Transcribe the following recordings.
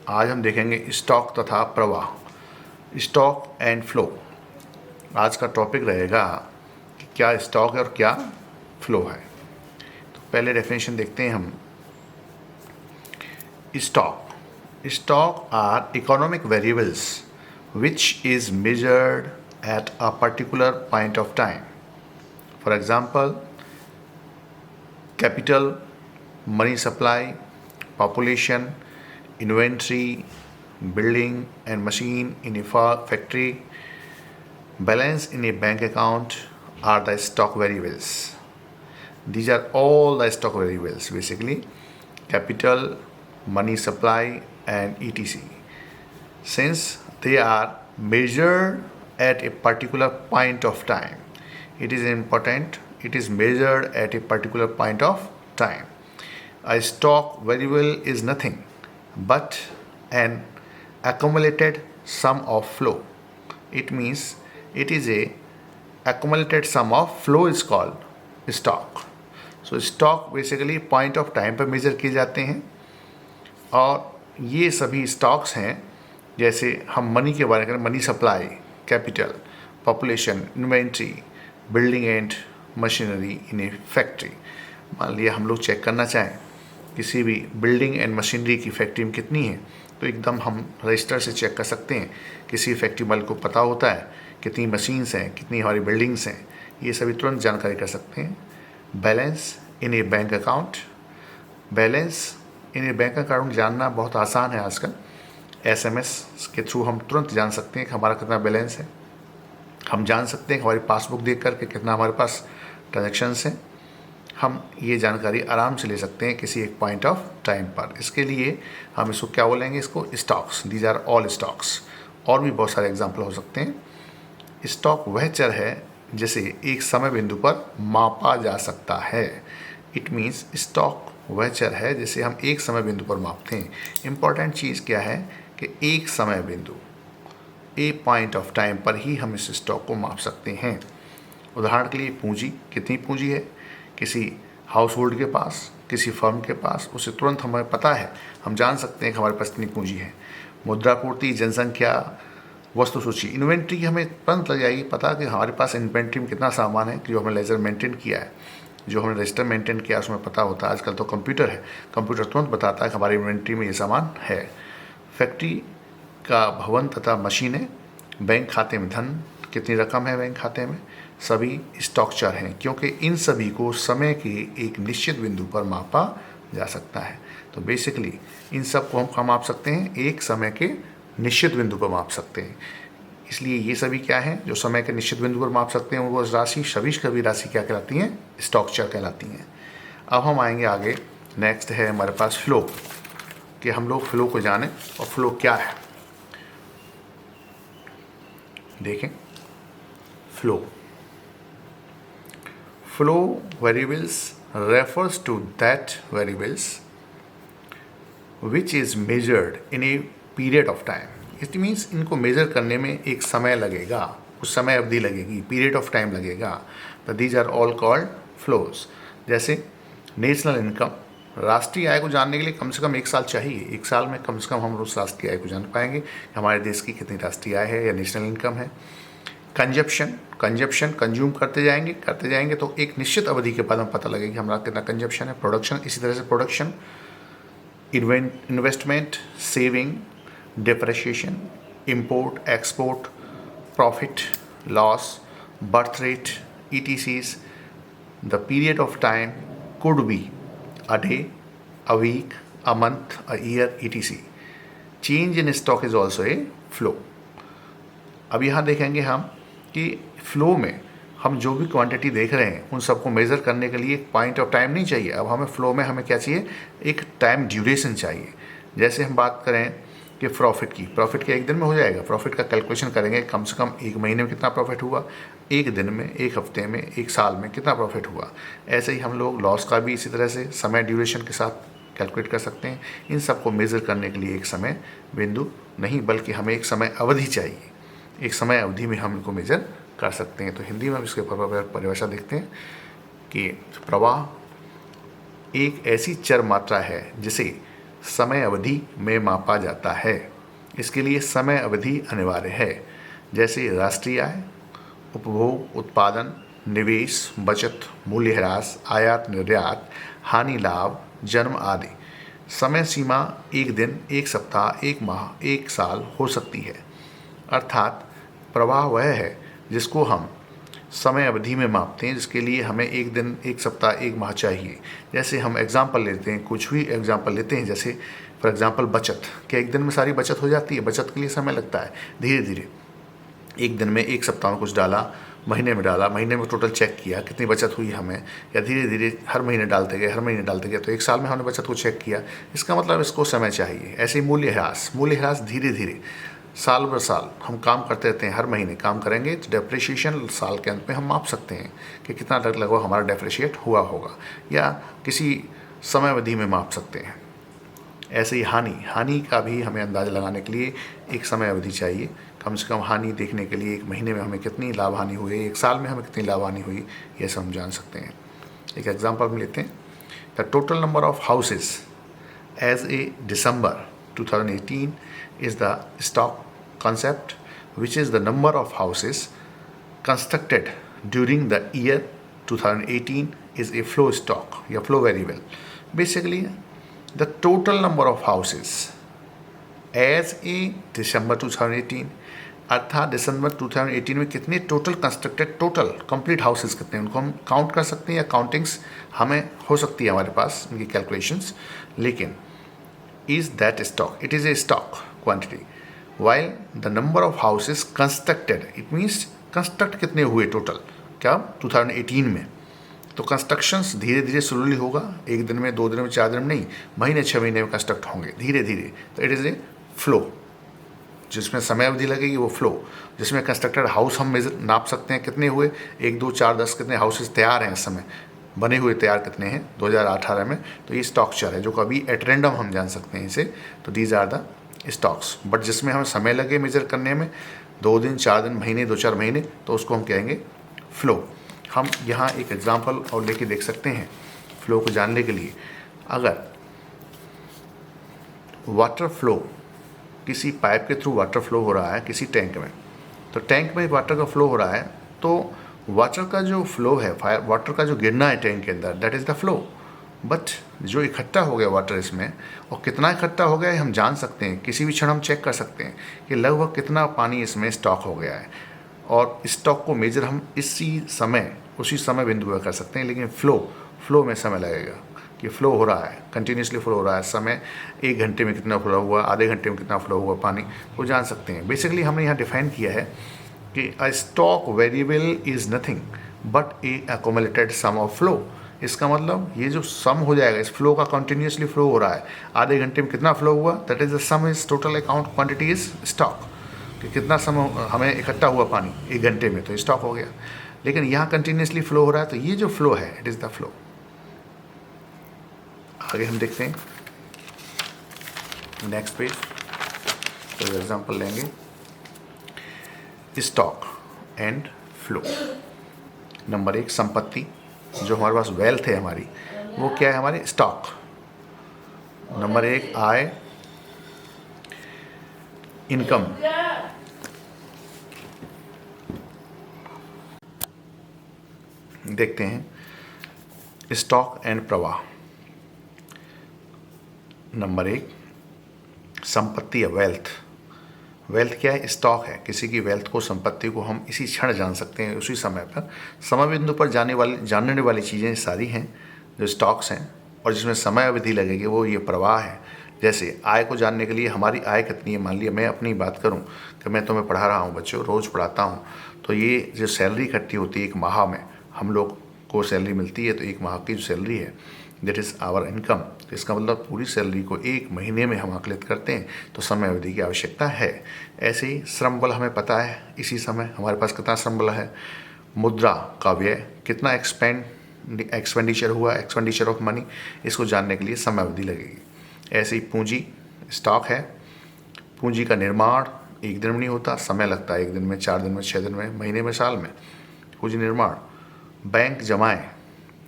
आज हम देखेंगे स्टॉक तथा प्रवाह, स्टॉक एंड फ्लो। आज का टॉपिक रहेगा कि क्या स्टॉक है और क्या फ्लो है। तो पहले डेफिनेशन देखते हैं हम। Stock are economic variables which is measured at a particular point of time. For example, capital, money supply, population, inventory, building and machine in a factory, balance in a bank account are the stock variables. These are all the stock variables, basically capital, money supply and etc. Since they are measured at a particular point of time, it is important, it is measured at a particular point of time. A stock variable is nothing but an accumulated sum of flow. It means it is a accumulated sum of flow is called stock. So stock basically point of time पर major किए जाते हैं और ये सभी stocks हैं। जैसे हम मनी के बारे में करें, money supply, capital, population, inventory, building and machinery in A factory. मान लिया हम लोग चेक करना चाहें किसी भी बिल्डिंग एंड मशीनरी की फैक्ट्री में कितनी है, तो एकदम हम रजिस्टर से चेक कर सकते हैं। किसी फैक्ट्री मालिक को पता होता है कितनी मशीन्स हैं, कितनी हमारी बिल्डिंग्स हैं, ये सभी तुरंत जानकारी कर सकते हैं। बैलेंस इन ए बैंक अकाउंट, बैलेंस इन ए बैंक अकाउंट जानना बहुत आसान है आजकल। SMS के थ्रू हम तुरंत जान सकते हैं कि हमारा कितना बैलेंस है। हम जान सकते हैं कि हमारी पासबुक देख कर के कितना हमारे पास ट्रांजेक्शन्स हैं। हम ये जानकारी आराम से ले सकते हैं किसी एक पॉइंट ऑफ टाइम पर। इसके लिए हम इसको क्या बोलेंगे, इसको stocks. These are all stocks. और भी बहुत सारे एग्जाम्पल हो सकते हैं। स्टॉक वह चर है जिसे एक समय बिंदु पर मापा जा सकता है। इट मीन्स स्टॉक वह चर है जिसे हम एक समय बिंदु पर मापते हैं। इम्पॉर्टेंट चीज़ क्या है कि एक समय बिंदु, ए पॉइंट ऑफ टाइम पर ही हम इस स्टॉक को माप सकते हैं। उदाहरण के लिए पूंजी, कितनी पूंजी है किसी हाउस होल्ड के पास, किसी फर्म के पास, उसे तुरंत हमें पता है, हम जान सकते हैं कि हमारे पास कितनी पूंजी है। मुद्रापूर्ति, जनसंख्या, वस्तु सूची, इन्वेंट्री, हमें तुरंत लग जाएगी पता कि हमारे पास इन्वेंट्री में कितना सामान है, कि जो हमने लेजर मेंटेन किया है, जो हमने रजिस्टर मेंटेन किया, उसमें पता होता है। आजकल तो कंप्यूटर है, कंप्यूटर तुरंत बताता है कि हमारी इन्वेंट्री में ये सामान है। फैक्ट्री का भवन तथा मशीनें, बैंक खाते में धन, कितनी रकम है बैंक खाते में, सभी स्टॉक चर हैं, क्योंकि इन सभी को समय के एक निश्चित बिंदु पर मापा जा सकता है। तो बेसिकली इन सब को हम कहाँ माप सकते हैं, एक समय के निश्चित बिंदु पर माप सकते हैं। इसलिए ये सभी क्या हैं जो समय के निश्चित बिंदु पर माप सकते हैं, वो राशि, सभी कभी राशि क्या कहलाती हैं, स्टॉक चर कहलाती हैं। अब हम आएंगे आगे। नेक्स्ट है हमारे पास फ्लो, कि हम लोग फ्लो को जानें और फ्लो क्या है देखें। Flow variables refers to that variables which is measured in a period of time. It means इनको मेजर करने में एक समय लगेगा, कुछ समय अवधि लगेगी, पीरियड ऑफ टाइम लगेगा। तो these are all called flows. जैसे नेशनल इनकम, राष्ट्रीय आय को जानने के लिए कम से कम एक साल चाहिए। एक साल में कम से कम हम उस राष्ट्रीय आय को जान पाएंगे कि हमारे देश की कितनी राष्ट्रीय आय है या नेशनल इनकम है। कंजप्शन, कंज्यूम करते जाएंगे तो एक निश्चित अवधि के बाद हमें पता लगेगा कि हमारा कितना कंजप्शन है। प्रोडक्शन, इसी तरह से production, investment, saving, depreciation, import, export, profit, loss, birth rate, etc. The period of time could be a day, a week, a month, a year, etc. Change in stock is also a flow. अब यहाँ देखेंगे हम कि flow में हम जो भी quantity देख रहे हैं उन सबको मेज़र करने के लिए एक पॉइंट ऑफ टाइम नहीं चाहिए। अब हमें फ्लो में हमें क्या चाहिए, एक टाइम ड्यूरेशन चाहिए। जैसे हम बात करें कि प्रॉफिट के एक दिन में हो जाएगा। प्रॉफिट का कैलकुलेशन करेंगे कम से कम एक महीने में कितना प्रॉफिट हुआ, एक दिन में, एक हफ्ते में, एक साल में कितना प्रॉफिट हुआ। ऐसे ही हम लोग लॉस का भी इसी तरह से समय ड्यूरेशन के साथ कैलकुलेट कर सकते हैं। इन सब को मेज़र करने के लिए एक समय बिंदु नहीं, बल्कि हमें एक समय अवधि चाहिए। एक समय अवधि में हम इनको मेज़र कर सकते हैं। तो हिंदी में हम इसके परिभाषा देखते हैं कि प्रवाह एक ऐसी चर मात्रा है जिसे समय अवधि में मापा जाता है। इसके लिए समय अवधि अनिवार्य है, जैसे राष्ट्रीय आय, उपभोग, उत्पादन, निवेश, बचत, मूल्यह्रास, आयात निर्यात, हानि लाभ, जन्म आदि। समय सीमा एक दिन, एक सप्ताह, एक माह, एक साल हो सकती है। अर्थात प्रवाह वह है जिसको हम समय अवधि में मापते हैं, जिसके लिए हमें एक दिन, एक सप्ताह, एक माह चाहिए। जैसे हम एग्जाम्पल लेते हैं, कुछ भी एग्जाम्पल लेते हैं, जैसे फॉर एग्जाम्पल बचत, क्या एक दिन में सारी बचत हो जाती है? बचत के लिए समय लगता है। धीरे धीरे एक दिन में, एक सप्ताह में कुछ डाला, महीने में डाला, महीने में टोटल चेक किया कितनी बचत हुई हमें, या धीरे धीरे हर महीने डालते गए, हर महीने डालते गए, तो एक साल में हमने बचत को चेक किया। इसका मतलब इसको समय चाहिए। ऐसे ही मूल्यह्रास, मूल्यह्रास धीरे धीरे साल ब साल हम काम करते रहते हैं, हर महीने काम करेंगे तो डेप्रिसिएशन साल के अंत में हम माप सकते हैं कि कितना लगभग हमारा डेप्रिशिएट हुआ होगा, या किसी समय अवधि में माप सकते हैं। ऐसे ही हानि का भी हमें अंदाज़ा लगाने के लिए एक समय अवधि चाहिए। कम से कम हानि देखने के लिए एक महीने में हमें कितनी लाभ हानि हुई, एक साल में हमें कितनी लाभ हानि हुई, ये सब हम जान सकते हैं। एक एग्जांपल में लेते हैं, the total number of houses as a December 2018 is the stock concept, which is the number of houses constructed during the year 2018 is a flow stock, या flow variable. Basically, the total number of houses as a December 2018, अर्थात दिसंबर 2018 में कितने total constructed, total complete houses कितने, उनको हम count कर सकते हैं, या काउंटिंग्स हमें हो सकती है हमारे पास उनकी कैलकुलेशंस। लेकिन is that stock, it is a stock quantity, while the number of houses constructed, it means construct कितने हुए टोटल, क्या 2018 में। तो कंस्ट्रक्शंस धीरे धीरे स्लोली होगा, एक दिन में, दो दिन में, चार दिन में नहीं, महीने, 6 महीने में कंस्ट्रक्ट होंगे धीरे धीरे। तो इट इज़ ए फ्लो, जिसमें समय अवधि लगेगी वो फ्लो, जिसमें कंस्ट्रक्टेड हाउस हम मेजर नाप सकते हैं कितने हुए, 1, 2, 4, 10 कितने हाउसेस तैयार हैं इस समय, बने हुए तैयार कितने हैं 2018 में। तो ये स्टॉक्चर है जो कभी एट रैंडम हम जान सकते हैं इसे। तो these are the stocks, but जिसमें हमें समय लगे मेजर करने में, 2 दिन, 4 दिन, महीने, 2-4 महीने, तो उसको हम कहेंगे फ्लो। हम यहाँ एक एग्जांपल और लेके देख सकते हैं फ्लो को जानने के लिए। अगर वाटर फ्लो, किसी पाइप के थ्रू वाटर फ्लो हो रहा है किसी टैंक में, तो टैंक में वाटर का फ्लो हो रहा है, तो वाटर का जो फ्लो है, वाटर का जो गिरना है टैंक के अंदर, that is the flow. But जो इकट्ठा हो गया वाटर इसमें, और कितना इकट्ठा हो गया है हम जान सकते हैं, किसी भी क्षण हम चेक कर सकते हैं कि लगभग कितना पानी इसमें स्टॉक हो गया है, और स्टॉक को मेजर हम उसी समय बिंदु पर कर सकते हैं। लेकिन फ्लो में समय लगेगा कि फ्लो हो रहा है, कंटिन्यूसली फ्लो हो रहा है, समय 1 घंटे में कितना फ्लो हुआ, आधे घंटे में कितना फ्लो हुआ पानी, वो जान सकते हैं। बेसिकली हमने यहाँ डिफाइन किया है कि a stock variable is nothing but a accumulated sum of flow. इसका मतलब ये जो सम हो जाएगा, इस फ्लो का कंटिन्यूसली फ्लो हो रहा है, आधे घंटे में कितना फ्लो हुआ, that is the some is total account quantity is stock, कि कितना समय हमें इकट्ठा हुआ पानी 1 घंटे में, तो स्टॉक हो गया। लेकिन यहाँ कंटिन्यूसली फ्लो हो रहा है, तो ये जो फ्लो है इट इज़ द फ्लो। आगे हम देखते हैं नेक्स्ट पेज, तो एग्जाम्पल लेंगे स्टॉक एंड फ्लो। नंबर 1, संपत्ति, जो हमारे पास वेल्थ है हमारी, वो क्या है, हमारे स्टॉक। नंबर 1, आय, इनकम। देखते हैं स्टॉक एंड प्रवाह। नंबर 1, संपत्ति या वेल्थ। वेल्थ क्या है, स्टॉक है। किसी की वेल्थ को, संपत्ति को हम इसी क्षण जान सकते हैं, उसी समय पर, समय बिंदु पर जानने वाली चीज़ें सारी हैं जो स्टॉक्स हैं, और जिसमें समय अवधि लगेगी वो ये प्रवाह है। जैसे आय को जानने के लिए हमारी आय कितनी है, मान लिया मैं अपनी बात करूं कि मैं तुम्हें पढ़ा रहा हूं बच्चों, रोज़ पढ़ाता हूं, तो ये जो सैलरी इकट्ठी होती है एक माह में, हम लोग को सैलरी मिलती है, तो एक माह की जो सैलरी है दैट इज़ आवर इनकम। तो इसका मतलब पूरी सैलरी को 1 महीने में हम आकलित करते हैं, तो समय अवधि की आवश्यकता है। ऐसे ही श्रम बल हमें पता है, इसी समय हमारे पास कितना श्रम बल है। मुद्रा का व्यय, कितना एक्सपेंडिचर हुआ, एक्सपेंडिचर ऑफ मनी, इसको जानने के लिए समय अवधि लगेगी। ऐसे ही पूंजी, स्टॉक है। पूंजी का निर्माण 1 दिन में नहीं होता, समय लगता है, 1 दिन में, 4 दिन में, 6 दिन में, महीने में, साल में, पूंजी निर्माण। बैंक जमाएँ,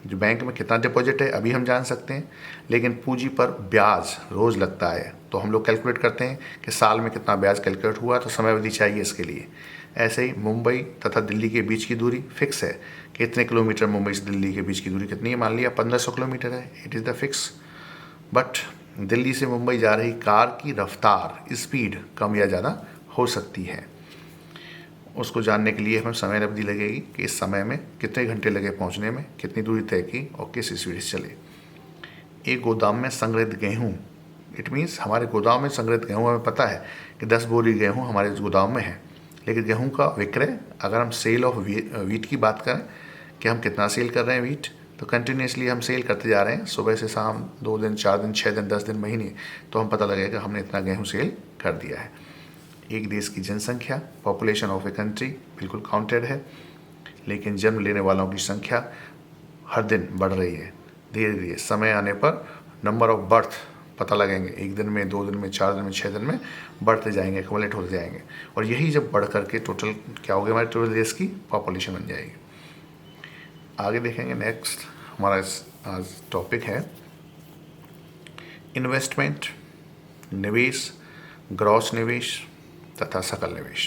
जो बैंक में कितना डिपॉजिट है अभी हम जान सकते हैं, लेकिन पूंजी पर ब्याज रोज़ लगता है, तो हम लोग कैलकुलेट करते हैं कि साल में कितना ब्याज कैलकुलेट हुआ, तो समय अवधि चाहिए इसके लिए। ऐसे ही मुंबई तथा दिल्ली के बीच की दूरी फिक्स है कि इतने किलोमीटर मुंबई से दिल्ली के बीच की दूरी कितनी है, मान लिया 1500 किलोमीटर है, it is the fix. But Delhi से मुंबई जा रही कार की रफ्तार स्पीड कम या ज़्यादा हो सकती है। उसको जानने के लिए हमें समय अवधि लगेगी कि इस समय में कितने घंटे लगे पहुंचने में, कितनी दूरी तय की और किस स्पीड से चले। एक गोदाम में संग्रहित गेहूँ, इट मीन्स हमारे गोदाम में संग्रहित गेहूँ, हमें पता है कि 10 बोरी गेहूँ हमारे गोदाम में है, लेकिन गेहूँ का विक्रय, अगर हम सेल ऑफ वीट की बात करें कि हम कितना सेल कर रहे हैं वीट, तो कंटिन्यूसली हम सेल करते जा रहे हैं, सुबह से शाम 2 दिन 4 दिन 6 दिन 10 दिन महीने, तो हम पता लगेगा हमने इतना गेहूँ सेल कर दिया है। एक देश की जनसंख्या, पॉपुलेशन ऑफ ए कंट्री, बिल्कुल काउंटेड है, लेकिन जन्म लेने वालों की संख्या हर दिन बढ़ रही है। धीरे धीरे समय आने पर नंबर ऑफ बर्थ पता लगेंगे, 1 दिन में 2 दिन में 4 दिन में 6 दिन में बढ़ते जाएंगे, एक्युमुलेट होते जाएंगे, और यही जब बढ़ करके टोटल क्या होगा, हमारे टोटल देश की पॉपुलेशन बन जाएगी। आगे देखेंगे, नेक्स्ट हमारा आज टॉपिक है इन्वेस्टमेंट, निवेश, ग्रॉस निवेश तथा सकल निवेश।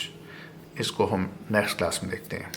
इसको हम नेक्स्ट क्लास में देखते हैं।